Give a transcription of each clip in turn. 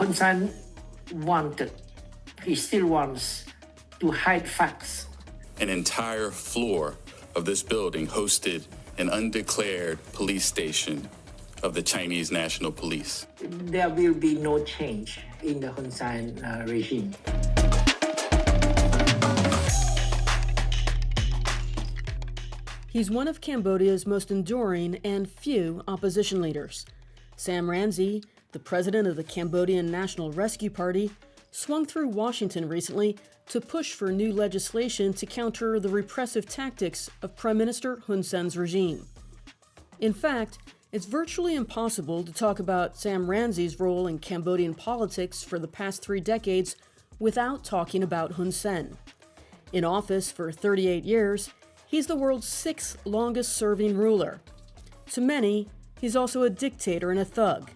Hun Sen he still wants to hide facts. An entire floor of this building hosted an undeclared police station of the Chinese National Police. There will be no change in the Hun Sen regime. He's one of Cambodia's most enduring and few opposition leaders. Sam Rainsy, the president of the Cambodian National Rescue Party, swung through Washington recently to push for new legislation to counter the repressive tactics of Prime Minister Hun Sen's regime. In fact, it's virtually impossible to talk about Sam Rainsy's role in Cambodian politics for the past 3 decades without talking about Hun Sen. In office for 38 years, he's the world's 6th longest-serving ruler. To many, he's also a dictator and a thug.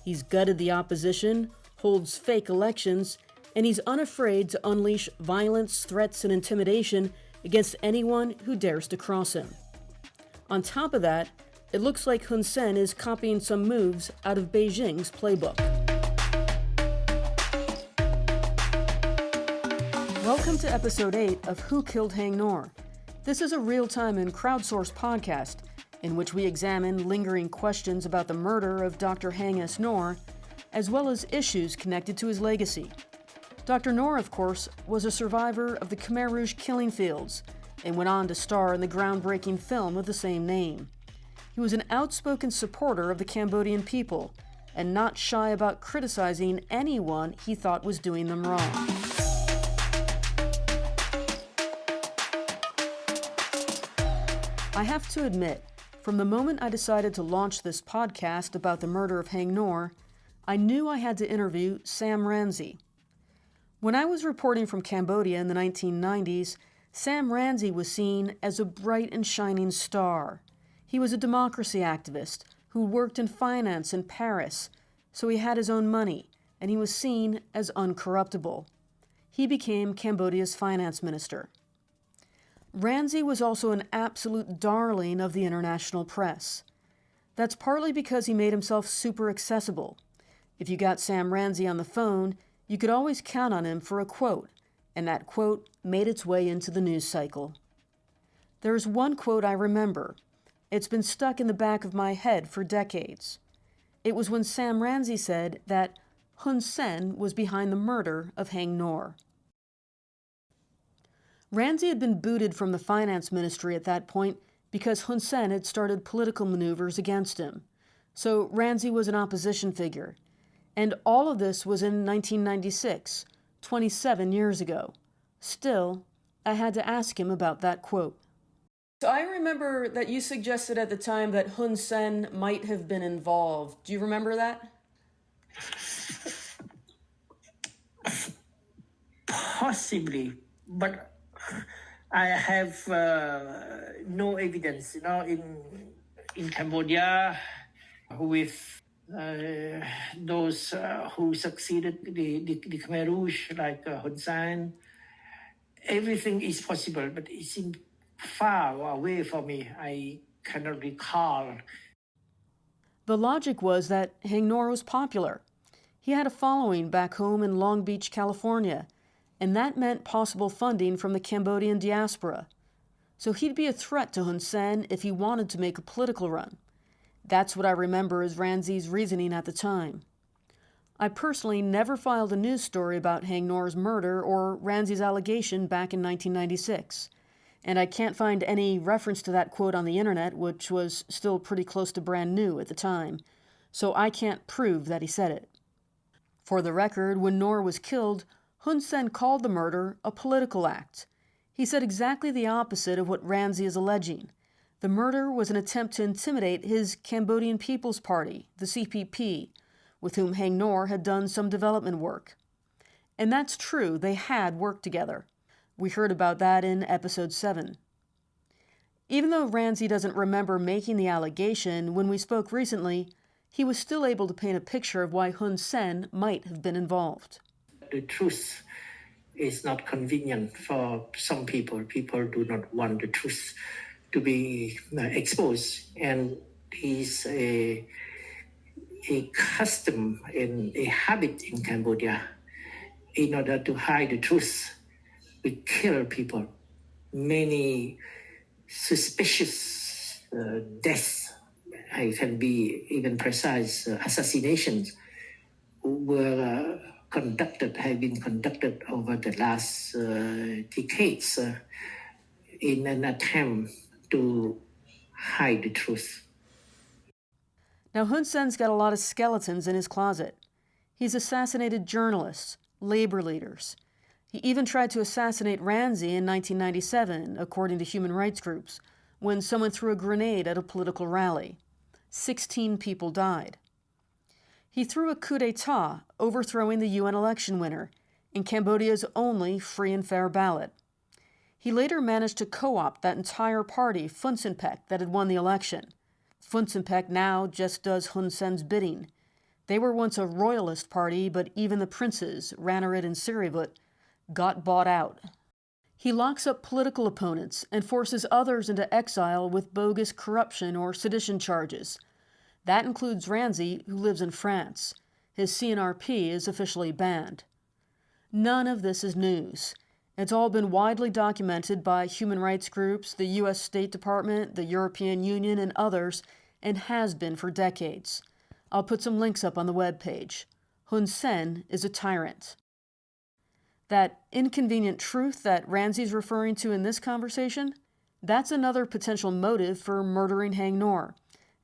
He's gutted the opposition, holds fake elections, and he's unafraid to unleash violence, threats, and intimidation against anyone who dares to cross him. On top of that, it looks like Hun Sen is copying some moves out of Beijing's playbook. Welcome to Episode 8 of Who Killed Haing Noor? This is a real-time and crowdsourced podcast in which we examine lingering questions about the murder of Dr. Haing S. Noor, as well as issues connected to his legacy. Dr. Noor, of course, was a survivor of the Khmer Rouge killing fields and went on to star in the groundbreaking film of the same name. He was an outspoken supporter of the Cambodian people and not shy about criticizing anyone he thought was doing them wrong. I have to admit, from the moment I decided to launch this podcast about the murder of Haing Noor, I knew I had to interview Sam Rainsy. When I was reporting from Cambodia in the 1990s, Sam Rainsy was seen as a bright and shining star. He was a democracy activist who worked in finance in Paris, so he had his own money, and he was seen as uncorruptible. He became Cambodia's finance minister. Rainsy was also an absolute darling of the international press. That's partly because he made himself super accessible. If you got Sam Rainsy on the phone, you could always count on him for a quote, and that quote made its way into the news cycle. There's one quote I remember. It's been stuck in the back of my head for decades. It was when Sam Rainsy said that Hun Sen was behind the murder of Haing Noor. Rainsy had been booted from the finance ministry at that point because Hun Sen had started political maneuvers against him. So Rainsy was an opposition figure. And all of this was in 1996, 27 years ago. Still, I had to ask him about that quote. So I remember that you suggested at the time that Hun Sen might have been involved. Do you remember that? Possibly, but I have no evidence. In Cambodia, with those who succeeded the Khmer Rouge, like Hun Sen, everything is possible, but it seems far away from me. I cannot recall. The logic was that Haing Noor was popular. He had a following back home in Long Beach, California, and that meant possible funding from the Cambodian diaspora. So he'd be a threat to Hun Sen if he wanted to make a political run. That's what I remember as Rainsy's reasoning at the time. I personally never filed a news story about Haing Noor's murder or Rainsy's allegation back in 1996. And I can't find any reference to that quote on the internet, which was still pretty close to brand new at the time, so I can't prove that he said it. For the record, when Noor was killed, Hun Sen called the murder a political act. He said exactly the opposite of what Rainsy is alleging. The murder was an attempt to intimidate his Cambodian People's Party, the CPP, with whom Haing Noor had done some development work. And that's true, they had worked together. We heard about that in Episode 7. Even though Rainsy doesn't remember making the allegation, when we spoke recently, he was still able to paint a picture of why Hun Sen might have been involved. The truth is not convenient for some people. People do not want the truth to be exposed. And he's a custom and a habit in Cambodia. In order to hide the truth, we kill people. Many suspicious deaths, I can be even precise, assassinations were have been conducted over the last decades in an attempt to hide the truth. Now, Hun Sen's got a lot of skeletons in his closet. He's assassinated journalists, labor leaders. He even tried to assassinate Ranzi in 1997, according to human rights groups, when someone threw a grenade at a political rally. 16 people died. He threw a coup d'etat, overthrowing the UN election winner, in Cambodia's only free and fair ballot. He later managed to co-opt that entire party, Phun Senpec, that had won the election. Phun Senpec now just does Hun Sen's bidding. They were once a royalist party, but even the princes, Ranariddh and Sirivut, got bought out. He locks up political opponents and forces others into exile with bogus corruption or sedition charges. That includes Ranzi, who lives in France. His CNRP is officially banned. None of this is news. It's all been widely documented by human rights groups, the U.S. State Department, the European Union, and others, and has been for decades. I'll put some links up on the webpage. Hun Sen is a tyrant. That inconvenient truth that Ranzi's referring to in this conversation, that's another potential motive for murdering Hang Nor.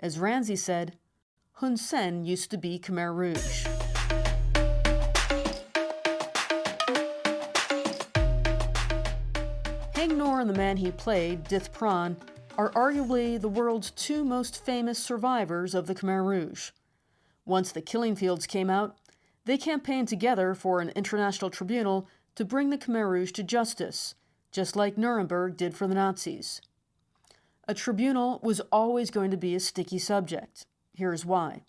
As Ranzi said, Hun Sen used to be Khmer Rouge. Hang Nor and the man he played, Dith Pran, are arguably the world's two most famous survivors of the Khmer Rouge. Once the killing fields came out, they campaigned together for an international tribunal to bring the Khmer Rouge to justice, just like Nuremberg did for the Nazis. A tribunal was always going to be a sticky subject. Here's why.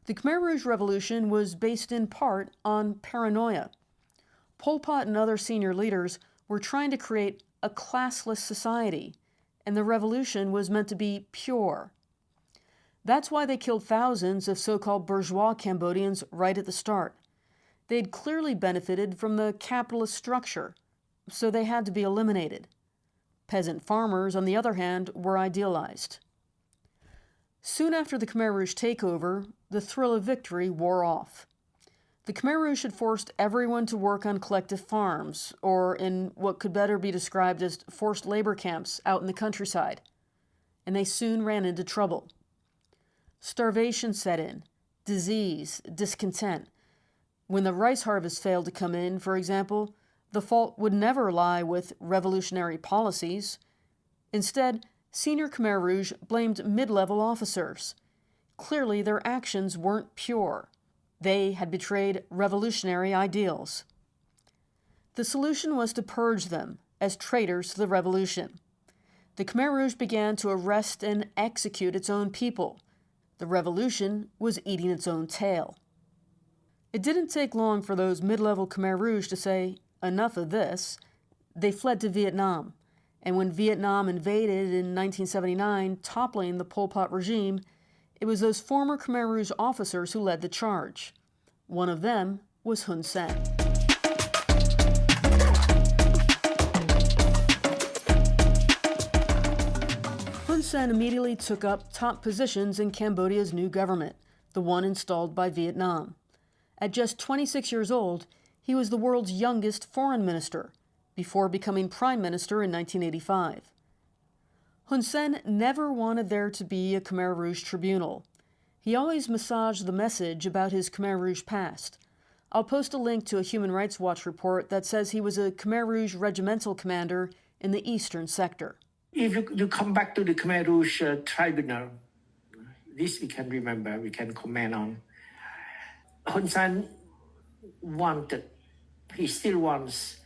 The Khmer Rouge Revolution was based in part on paranoia. Pol Pot and other senior leaders were trying to create a classless society, and the revolution was meant to be pure. That's why they killed thousands of so-called bourgeois Cambodians right at the start. They'd clearly benefited from the capitalist structure, so they had to be eliminated. Peasant farmers, on the other hand, were idealized. Soon after the Khmer Rouge takeover, the thrill of victory wore off. The Khmer Rouge had forced everyone to work on collective farms, or in what could better be described as forced labor camps out in the countryside, and they soon ran into trouble. Starvation set in, disease, discontent. When the rice harvest failed to come in, for example, the fault would never lie with revolutionary policies. Instead, senior Khmer Rouge blamed mid-level officers. Clearly, their actions weren't pure. They had betrayed revolutionary ideals. The solution was to purge them as traitors to the revolution. The Khmer Rouge began to arrest and execute its own people. The revolution was eating its own tail. It didn't take long for those mid-level Khmer Rouge to say, enough of this. They fled to Vietnam, and when Vietnam invaded in 1979, toppling the Pol Pot regime, it was those former Khmer Rouge officers who led the charge. One of them was Hun Sen. Hun Sen immediately took up top positions in Cambodia's new government, the one installed by Vietnam. At just 26 years old, he was the world's youngest foreign minister, before becoming prime minister in 1985. Hun Sen never wanted there to be a Khmer Rouge tribunal. He always massaged the message about his Khmer Rouge past. I'll post a link to a Human Rights Watch report that says he was a Khmer Rouge regimental commander in the eastern sector. If you come back to the Khmer Rouge tribunal, this we can remember, we can comment on. Hun Sen he still wants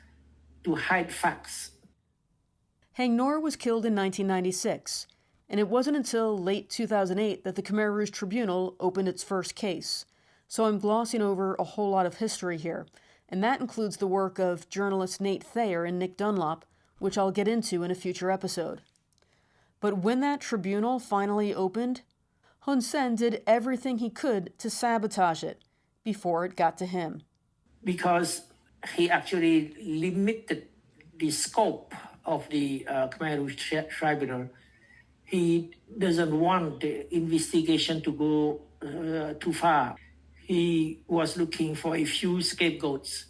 to hide facts. Hang Nor was killed in 1996, and it wasn't until late 2008 that the Khmer Rouge Tribunal opened its first case. So I'm glossing over a whole lot of history here, and that includes the work of journalists Nate Thayer and Nick Dunlop, which I'll get into in a future episode. But when that tribunal finally opened, Hun Sen did everything he could to sabotage it before it got to him. Because he actually limited the scope of the Khmer Rouge Tribunal. He doesn't want the investigation to go too far. He was looking for a few scapegoats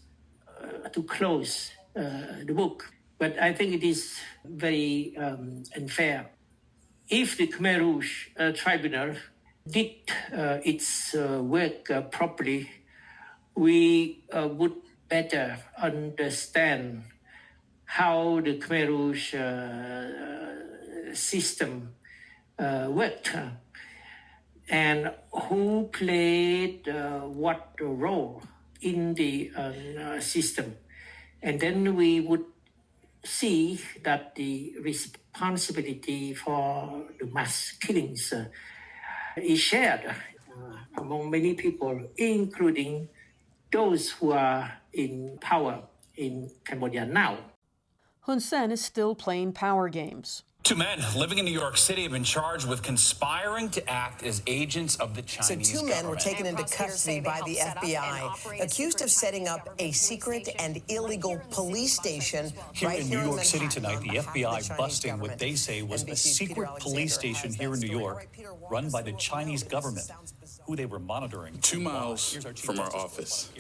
to close the book. But I think it is very unfair. If the Khmer Rouge Tribunal did its work properly, we would better understand how the Khmer Rouge system worked and who played what role in the system. And then we would see that the responsibility for the mass killings is shared among many people, including those who are in power in Cambodia now. Hun Sen is still playing power games. Two men living in New York City have been charged with conspiring to act as agents of the Chinese government. So two men were taken into custody by the FBI, accused of setting up a secret and illegal police station here in New York City tonight. The FBI busting what they say was a secret police station here in New York, run by the Chinese government, who they were monitoring. 2 miles from our office,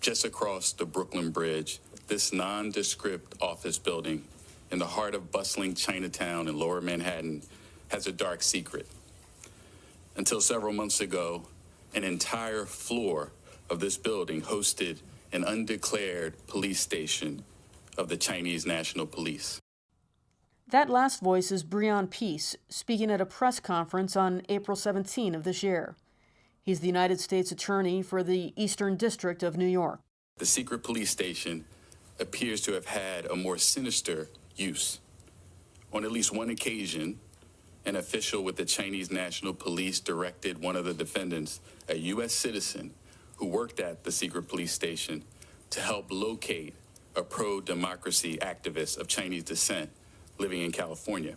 just across the Brooklyn Bridge, this nondescript office building in the heart of bustling Chinatown in Lower Manhattan has a dark secret. Until several months ago, an entire floor of this building hosted an undeclared police station of the Chinese National Police. That last voice is Breon Peace, speaking at a press conference on April 17 of this year. He's the United States Attorney for the Eastern District of New York. The secret police station appears to have had a more sinister use. On at least one occasion, an official with the Chinese National Police directed one of the defendants, a U.S. citizen who worked at the secret police station, to help locate a pro-democracy activist of Chinese descent living in California.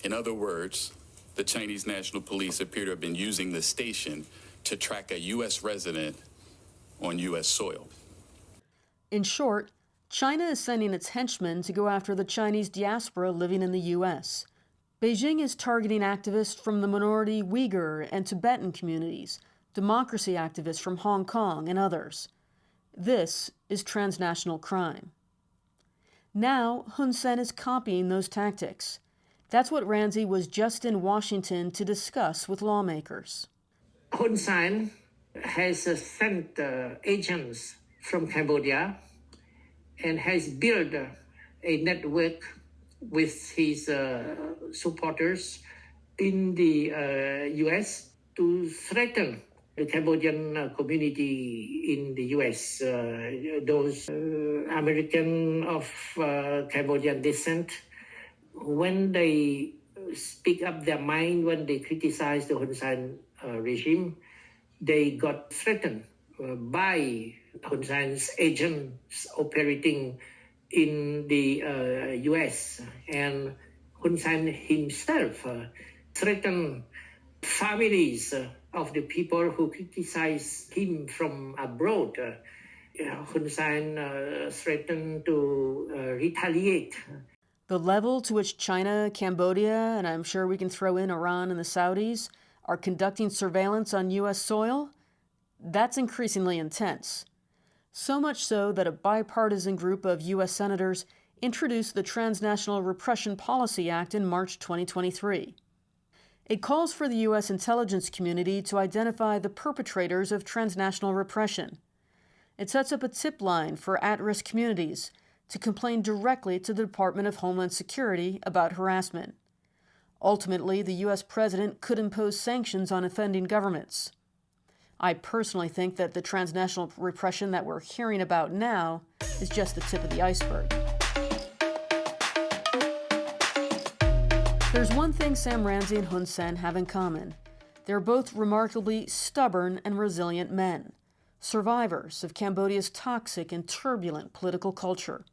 In other words, the Chinese National Police appear to have been using the station to track a U.S. resident on U.S. soil. In short, China is sending its henchmen to go after the Chinese diaspora living in the U.S. Beijing is targeting activists from the minority Uyghur and Tibetan communities, democracy activists from Hong Kong, and others. This is transnational crime. Now, Hun Sen is copying those tactics. That's what Ramsey was just in Washington to discuss with lawmakers. Hun Sen has sent agents from Cambodia and has built a network with his supporters in the U.S. to threaten the Cambodian community in the U.S. Those American of Cambodian descent, when they speak up their mind, when they criticize the Hun Sen regime, they got threatened by Hun Sen's agents operating in the U.S. And Hun Sen himself threatened families of the people who criticize him from abroad. Hun Sen threatened to retaliate. The level to which China, Cambodia, and I'm sure we can throw in Iran and the Saudis, are conducting surveillance on U.S. soil, that's increasingly intense. So much so that a bipartisan group of U.S. senators introduced the Transnational Repression Policy Act in March 2023. It calls for the U.S. intelligence community to identify the perpetrators of transnational repression. It sets up a tip line for at-risk communities to complain directly to the Department of Homeland Security about harassment. Ultimately, the U.S. president could impose sanctions on offending governments. I personally think that the transnational repression that we're hearing about now is just the tip of the iceberg. There's one thing Sam Ramsey and Hun Sen have in common. They're both remarkably stubborn and resilient men, survivors of Cambodia's toxic and turbulent political culture.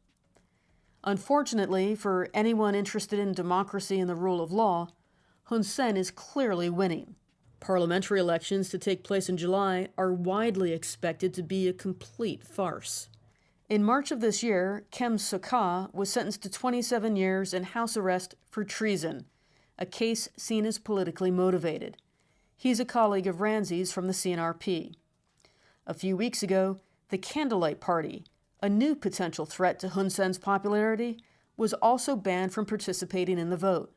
Unfortunately, for anyone interested in democracy and the rule of law, Hun Sen is clearly winning. Parliamentary elections to take place in July are widely expected to be a complete farce. In March of this year, Kem Sokha was sentenced to 27 years in house arrest for treason, a case seen as politically motivated. He's a colleague of Ranzi's from the CNRP. A few weeks ago, the Candlelight Party, a new potential threat to Hun Sen's popularity, was also banned from participating in the vote.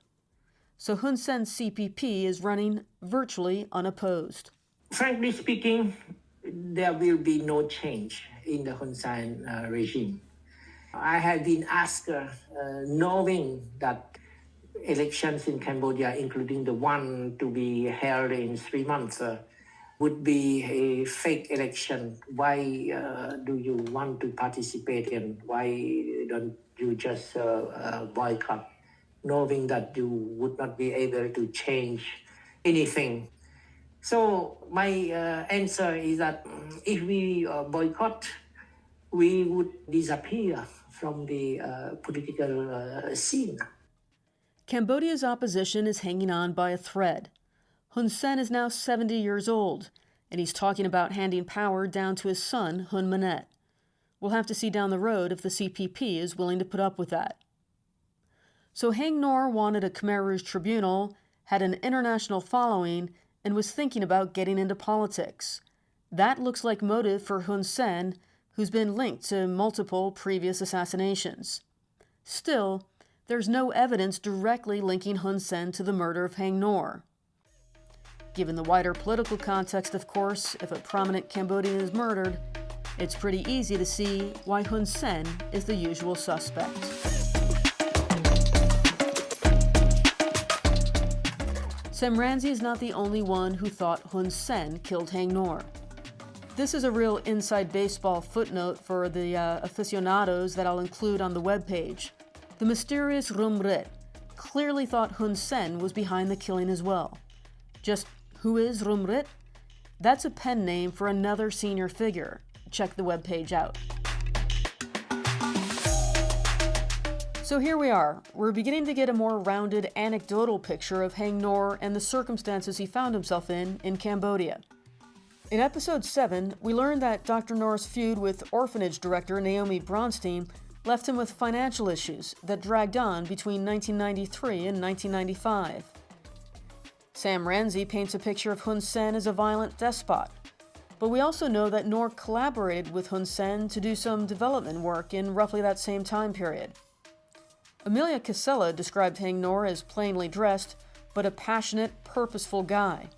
So Hun Sen's CPP is running virtually unopposed. Frankly speaking, there will be no change in the Hun Sen regime. I have been asked, knowing that elections in Cambodia, including the one to be held in 3 months, would be a fake election. Why do you want to participate in? Why don't you just boycott, knowing that you would not be able to change anything? So my answer is that if we boycott, we would disappear from the political scene. Cambodia's opposition is hanging on by a thread. Hun Sen is now 70 years old, and he's talking about handing power down to his son, Hun Manet. We'll have to see down the road if the CPP is willing to put up with that. So Heng Nor wanted a Khmer Rouge tribunal, had an international following, and was thinking about getting into politics. That looks like motive for Hun Sen, who's been linked to multiple previous assassinations. Still, there's no evidence directly linking Hun Sen to the murder of Heng Nor. Given the wider political context, of course, if a prominent Cambodian is murdered, it's pretty easy to see why Hun Sen is the usual suspect. Sam Ranzi is not the only one who thought Hun Sen killed Heng Nor. This is a real inside baseball footnote for the aficionados that I'll include on the webpage. The mysterious Rumrit clearly thought Hun Sen was behind the killing as well. Just who is Rumrit? That's a pen name for another senior figure. Check the webpage out. So here we are. We're beginning to get a more rounded anecdotal picture of Heng Nor and the circumstances he found himself in Cambodia. In episode 7, we learned that Dr. Nor's feud with orphanage director Naomi Bronstein left him with financial issues that dragged on between 1993 and 1995. Sam Ranzi paints a picture of Hun Sen as a violent despot, but we also know that Nor collaborated with Hun Sen to do some development work in roughly that same time period. Amelia Casella described Heng Nor as plainly dressed, but a passionate, purposeful guy.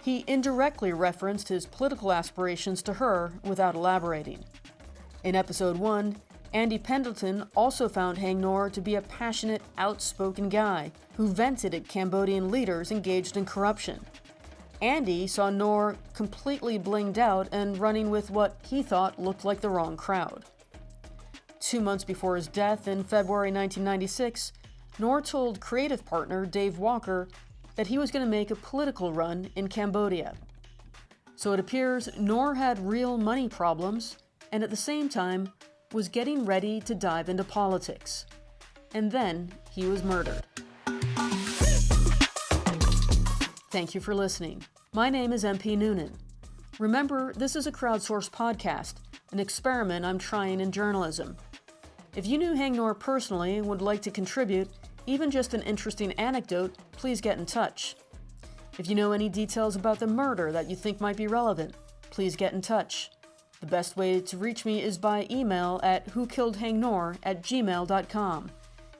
He indirectly referenced his political aspirations to her without elaborating. In episode 1, Andy Pendleton also found Heng Nor to be a passionate, outspoken guy who vented at Cambodian leaders engaged in corruption. Andy saw Nor completely blinged out and running with what he thought looked like the wrong crowd. 2 months before his death in February 1996, Nor told creative partner Dave Walker that he was going to make a political run in Cambodia. So it appears Nor had real money problems and at the same time was getting ready to dive into politics. And then he was murdered. Thank you for listening. My name is MP Noonan. Remember, this is a crowdsourced podcast, an experiment I'm trying in journalism. If you knew Heng Nor personally and would like to contribute, even just an interesting anecdote, please get in touch. If you know any details about the murder that you think might be relevant, please get in touch. The best way to reach me is by email at whokilledhengnor@gmail.com.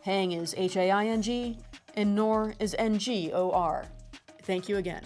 Hang is Haing and Nor is Ngor. Thank you again.